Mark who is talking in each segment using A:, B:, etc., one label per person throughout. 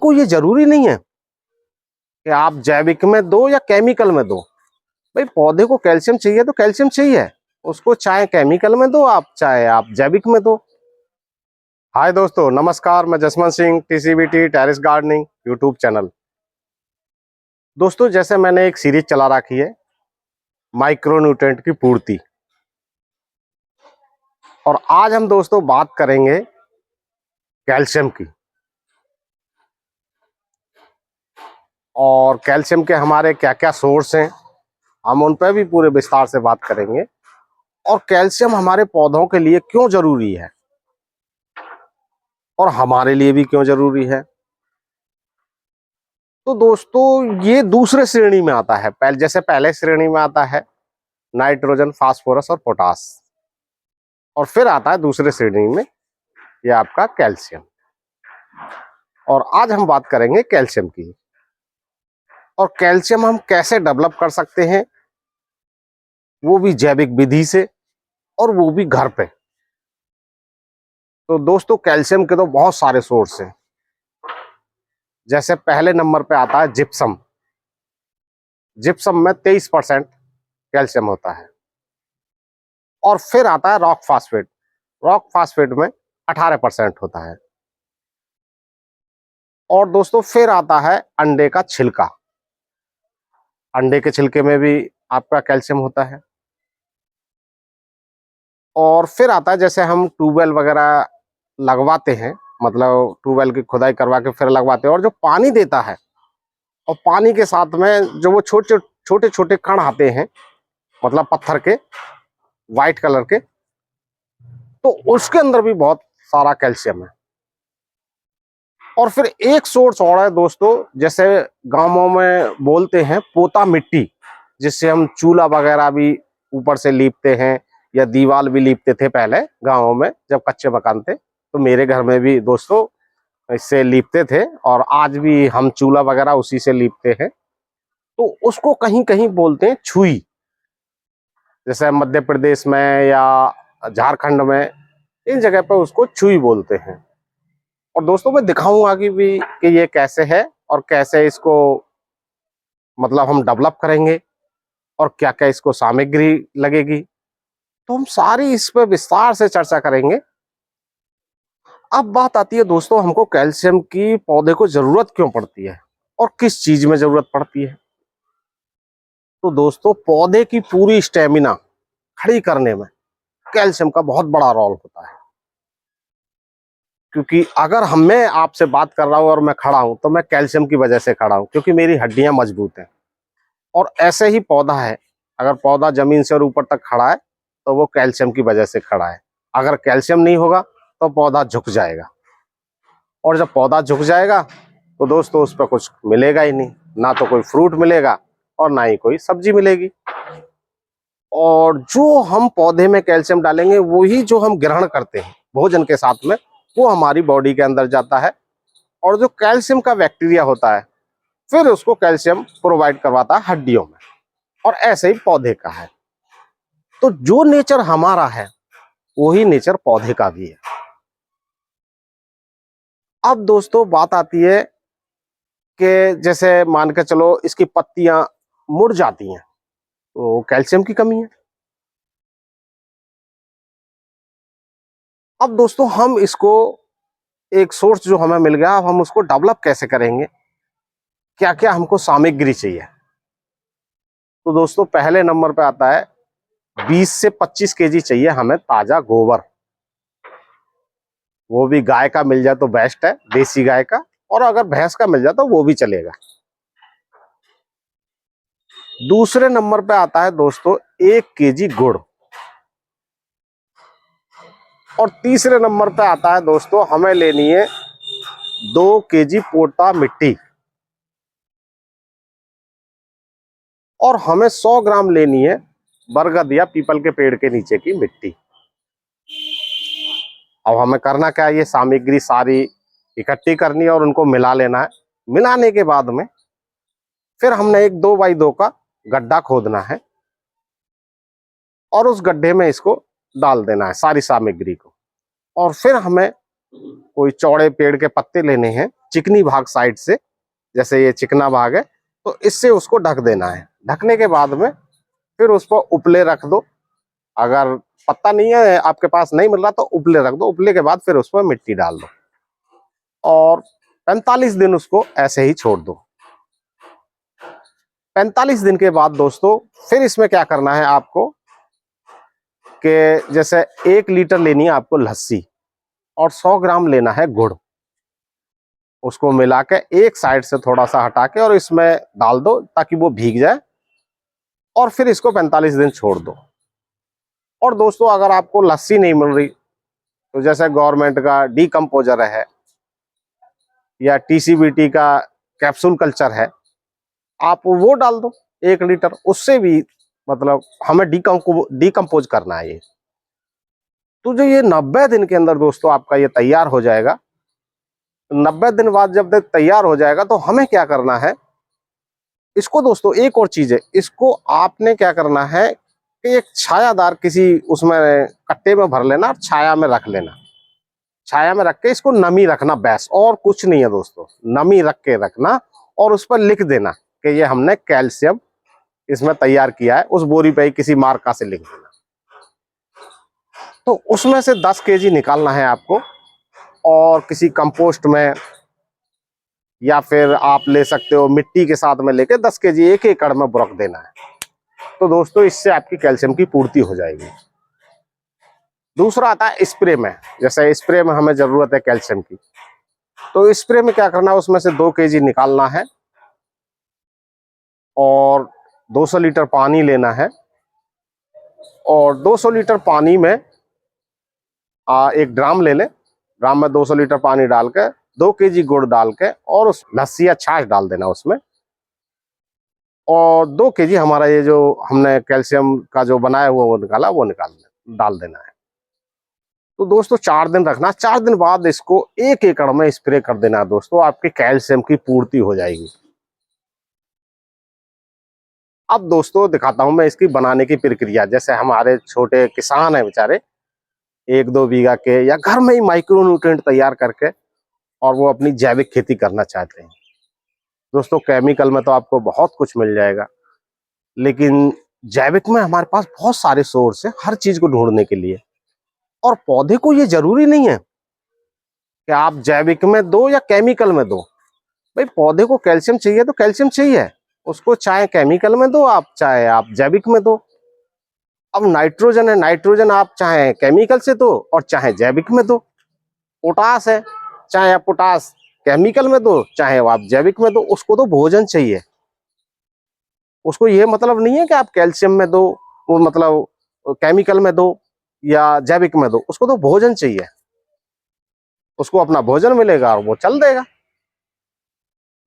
A: को ये जरूरी नहीं है कि आप जैविक में दो या केमिकल में दो। भाई पौधे को कैल्शियम चाहिए तो कैल्शियम चाहिए, उसको चाहे केमिकल में दो आप, चाहे आप जैविक में दो। हाय दोस्तों, नमस्कार। मैं Jaswant Singh, TCBT terrace gardening YouTube channel. दोस्तों, जैसे मैंने एक सीरीज चला रखी है माइक्रोन्यूट्रिएंट की पूर्ति, और आज हम दोस्तों बात करेंगे कैल्शियम की। और कैल्शियम के हमारे क्या क्या सोर्स हैं, हम उन पर भी पूरे विस्तार से बात करेंगे। और कैल्शियम हमारे पौधों के लिए क्यों जरूरी है और हमारे लिए भी क्यों जरूरी है। तो दोस्तों, ये दूसरे श्रेणी में आता है। जैसे पहले श्रेणी में आता है नाइट्रोजन, फास्फोरस और पोटास, और फिर आता है दूसरे श्रेणी में ये आपका कैल्शियम। और आज हम बात करेंगे कैल्शियम की। और कैल्शियम हम कैसे डेवलप कर सकते हैं, वो भी जैविक विधि से, और वो भी घर पे। तो दोस्तों, कैल्शियम के तो बहुत सारे सोर्स हैं। जैसे पहले नंबर पे आता है जिप्सम। जिप्सम में 23% कैल्शियम होता है। और फिर आता है रॉक फास्फेट। रॉक फास्फेट में 18% होता है। और दोस्तों, फिर आता है अंडे का छिलका। अंडे के छिलके में भी आपका कैल्शियम होता है। और फिर आता है, जैसे हम ट्यूबवेल वगैरह लगवाते हैं, मतलब ट्यूबवेल की खुदाई करवा के फिर लगवाते हैं, और जो पानी देता है, और पानी के साथ में जो वो छोटे छोटे छोटे कण आते हैं, मतलब पत्थर के, वाइट कलर के, तो उसके अंदर भी बहुत सारा कैल्शियम है। और फिर एक सोर्स और है दोस्तों, जैसे गांवों में बोलते हैं पोता मिट्टी, जिससे हम चूल्हा वगैरह भी ऊपर से लीपते हैं, या दीवार भी लीपते थे पहले गांवों में जब कच्चे मकान थे। तो मेरे घर में भी दोस्तों इससे लीपते थे, और आज भी हम चूल्हा वगैरह उसी से लीपते हैं। तो उसको कहीं कहीं बोलते हैं छुई, जैसे मध्य प्रदेश में या झारखंड में, इन जगह पर उसको छुई बोलते हैं। और दोस्तों, मैं दिखाऊंगा कि ये कैसे है और कैसे इसको मतलब हम डेवलप करेंगे, और क्या क्या इसको सामग्री लगेगी। तो हम सारी इस पर विस्तार से चर्चा करेंगे। अब बात आती है दोस्तों, हमको कैल्शियम की पौधे को जरूरत क्यों पड़ती है और किस चीज में जरूरत पड़ती है। तो दोस्तों, पौधे की पूरी स्टेमिना खड़ी करने में कैल्शियम का बहुत बड़ा रोल होता है। क्योंकि अगर मैं आपसे बात कर रहा हूं और मैं खड़ा हूं, तो मैं कैल्शियम की वजह से खड़ा हूं, क्योंकि मेरी हड्डियां मजबूत हैं। और ऐसे ही पौधा है, अगर पौधा जमीन से और ऊपर तक खड़ा है तो वो कैल्शियम की वजह से खड़ा है। अगर कैल्शियम नहीं होगा तो पौधा झुक जाएगा, और जब पौधा झुक जाएगा तो दोस्तों उस पर कुछ मिलेगा ही नहीं, ना तो कोई फ्रूट मिलेगा और ना ही कोई सब्जी मिलेगी। और जो हम पौधे में कैल्शियम डालेंगे, वही जो हम ग्रहण करते हैं भोजन के साथ में, वो हमारी बॉडी के अंदर जाता है, और जो कैल्शियम का बैक्टीरिया होता है फिर उसको कैल्शियम प्रोवाइड करवाता है हड्डियों में। और ऐसे ही पौधे का है। तो जो नेचर हमारा है वही नेचर पौधे का भी है। अब दोस्तों, बात आती है कि जैसे मान के चलो इसकी पत्तियां मुड़ जाती हैं, तो कैल्शियम की कमी है। अब दोस्तों, हम इसको एक सोर्स जो हमें मिल गया, अब हम उसको डेवलप कैसे करेंगे, क्या क्या हमको सामग्री चाहिए। तो दोस्तों, पहले नंबर पे आता है 20 से 25 केजी चाहिए हमें ताजा गोबर। वो भी गाय का मिल जाए तो बेस्ट है, देसी गाय का, और अगर भैंस का मिल जाए तो वो भी चलेगा। दूसरे नंबर पे आता है दोस्तों 1 केजी गुड़। और तीसरे नंबर पे आता है दोस्तों, हमें लेनी है 2 केजी पोटा मिट्टी। और हमें 100 ग्राम लेनी है बरगद या पीपल के पेड़ के नीचे की मिट्टी। अब हमें करना क्या है, ये सामग्री सारी इकट्ठी करनी है और उनको मिला लेना है। मिलाने के बाद में फिर हमने एक 2x2 का गड्ढा खोदना है, और उस गड्ढे में इसको डाल देना है सारी सामग्री को। और फिर हमें कोई चौड़े पेड़ के पत्ते लेने हैं, चिकनी भाग साइड से, जैसे ये चिकना भाग है, तो इससे उसको ढक देना है। ढकने के बाद में फिर उस पर उपले रख दो। अगर पत्ता नहीं है आपके पास, नहीं मिल रहा, तो उपले रख दो। उपले के बाद फिर उसमें मिट्टी डाल दो और 45 दिन उसको ऐसे ही छोड़ दो। 45 दिन के बाद दोस्तों फिर इसमें क्या करना है आपको, कि जैसे 1 लीटर लेनी है आपको लस्सी और 100 ग्राम लेना है गुड़। उसको मिला के एक साइड से थोड़ा सा हटा के और इसमें डाल दो ताकि वो भीग जाए, और फिर इसको 45 दिन छोड़ दो। और दोस्तों अगर आपको लस्सी नहीं मिल रही, तो जैसे गवर्नमेंट का डीकम्पोजर है या टीसीबीटी का कैप्सूल कल्चर है, आप वो डाल दो 1 लीटर। उससे भी मतलब हमें डीकम्पोज करना है ये। तो जो ये 90 दिन के अंदर दोस्तों आपका ये तैयार हो जाएगा। 90 दिन बाद जब तक तैयार हो जाएगा तो हमें क्या करना है इसको दोस्तों, एक और चीज है, इसको आपने क्या करना है कि एक छायादार किसी उसमें कट्टे में भर लेना और छाया में रख लेना। छाया में रख के इसको नमी रखना, बस और कुछ नहीं है दोस्तों। नमी रख के रखना और उस पर लिख देना कि ये हमने कैल्शियम इसमें तैयार किया है। उस बोरी पे किसी मार्का से लिख देना। तो उसमें से 10 केजी निकालना है आपको और किसी कंपोस्ट में, या फिर आप ले सकते हो मिट्टी के साथ में लेके 10 केजी 1 एकड़ में बुरक देना है। तो दोस्तों इससे आपकी कैल्शियम की पूर्ति हो जाएगी। दूसरा आता है स्प्रे में। जैसे स्प्रे में हमें जरूरत है कैल्शियम की, तो स्प्रे में क्या करना है, उसमें से 2 केजी निकालना है और 200 लीटर पानी लेना है। और 200 लीटर पानी में एक ड्राम ले लें। ड्राम में 200 लीटर पानी डाल के 2 केजी गुड़ डाल के और उस लस्सी या छाछ डाल देना उसमें। और 2 केजी हमारा ये जो हमने कैल्शियम का जो बनाया हुआ वो निकाला, वो डाल देना है। तो दोस्तों 4 दिन रखना। 4 दिन बाद इसको 1 एकड़ में स्प्रे कर देना है दोस्तों, आपकी कैल्शियम की पूर्ति हो जाएगी। अब दोस्तों दिखाता हूं मैं इसकी बनाने की प्रक्रिया। जैसे हमारे छोटे किसान हैं बेचारे, 1-2 बीघा के या घर में ही माइक्रो न्यूट्रिएंट तैयार करके और वो अपनी जैविक खेती करना चाहते हैं। दोस्तों केमिकल में तो आपको बहुत कुछ मिल जाएगा, लेकिन जैविक में हमारे पास बहुत सारे सोर्स है हर चीज को ढूंढने के लिए। और पौधे को ये जरूरी नहीं है कि आप जैविक में दो या केमिकल में दो। भाई पौधे को कैल्शियम चाहिए तो कैल्शियम चाहिए, उसको चाहे केमिकल में दो आप, चाहे आप जैविक में दो। अब नाइट्रोजन है, नाइट्रोजन आप चाहे केमिकल से दो और चाहे जैविक में दो। पोटास है, चाहे आप पोटास केमिकल में दो चाहे आप जैविक में दो, उसको तो भोजन चाहिए। उसको ये मतलब नहीं है कि आप कैल्शियम में दो, वो मतलब केमिकल में दो या जैविक में दो, उसको तो भोजन चाहिए। उसको अपना भोजन मिलेगा और वो चल देगा।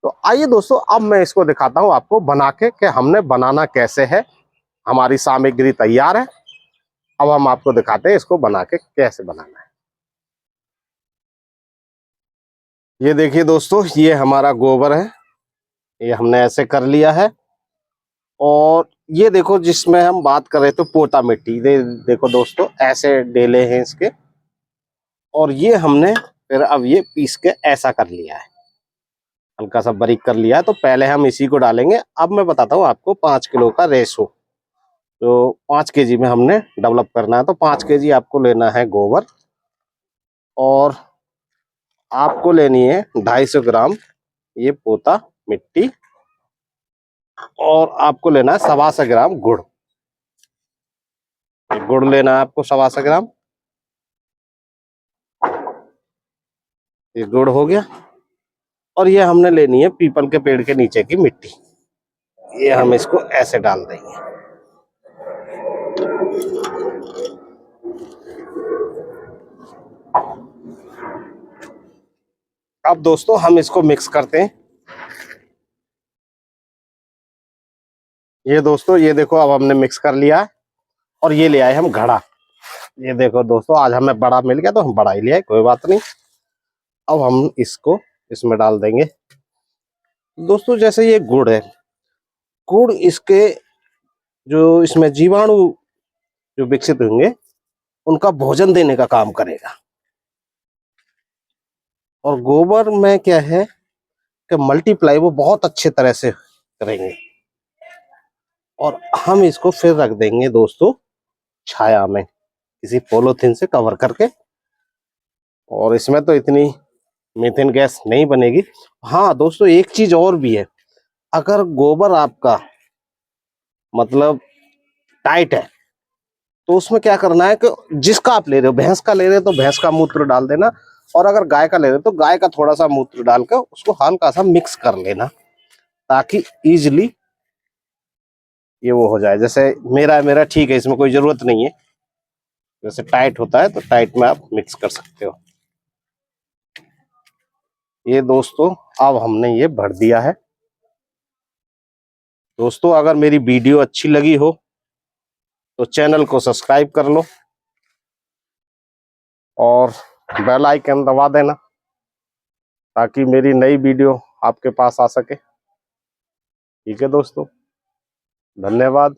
A: तो आइए दोस्तों अब मैं इसको दिखाता हूं आपको बना के कि हमने बनाना कैसे है। हमारी सामग्री तैयार है, अब हम आपको दिखाते हैं इसको बना के कैसे बनाना है। ये देखिए दोस्तों, ये हमारा गोबर है, ये हमने ऐसे कर लिया है। और ये देखो जिसमें हम बात कर रहे थे पोटा मिट्टी, देखो दोस्तों ऐसे डेले हैं इसके। और ये हमने फिर अब ये पीस के ऐसा कर लिया है, हल्का सा बारीक कर लिया है। तो पहले हम इसी को डालेंगे। अब मैं बताता हूँ आपको 5 किलो का रेशो, तो 5 केजी में हमने डेवलप करना है। तो 5 केजी आपको लेना है गोबर, और आपको लेनी है 250 ग्राम ये पोता मिट्टी, और आपको लेना है 125 ग्राम गुड़। गुड़ लेना है आपको 125 ग्राम। ये गुड़ हो गया। और ये हमने लेनी है पीपल के पेड़ के नीचे की मिट्टी, ये हम इसको ऐसे डाल देंगे। अब दोस्तों हम इसको मिक्स करते हैं। ये दोस्तों ये देखो अब हमने मिक्स कर लिया है। और ये ले आए हम घड़ा। ये देखो दोस्तों आज हमें बड़ा मिल गया तो हम बड़ा ही ले आए, कोई बात नहीं। अब हम इसको इसमें डाल देंगे। दोस्तों जैसे ये गुड़ है, गुड़ इसके जो इसमें जीवाणु जो विकसित होंगे उनका भोजन देने का काम करेगा। और गोबर में क्या है कि मल्टीप्लाई वो बहुत अच्छे तरह से करेंगे। और हम इसको फिर रख देंगे दोस्तों छाया में, किसी पॉलीथीन से कवर करके। और इसमें तो इतनी मीथेन गैस नहीं बनेगी। हाँ दोस्तों, एक चीज और भी है, अगर गोबर आपका मतलब टाइट है तो उसमें क्या करना है कि जिसका आप ले रहे हो, भैंस का ले रहे हो तो भैंस का मूत्र डाल देना, और अगर गाय का ले रहे हो तो गाय का थोड़ा सा मूत्र डालकर उसको हल्का सा मिक्स कर लेना, ताकि इजिली ये वो हो जाए। जैसे मेरा ठीक है, इसमें कोई जरूरत नहीं है। जैसे टाइट होता है तो टाइट में आप मिक्स कर सकते हो। ये दोस्तों अब हमने ये भर दिया है। दोस्तों अगर मेरी वीडियो अच्छी लगी हो तो चैनल को सब्सक्राइब कर लो और बेल आइकन दबा देना, ताकि मेरी नई वीडियो आपके पास आ सके। ठीक है दोस्तों, धन्यवाद।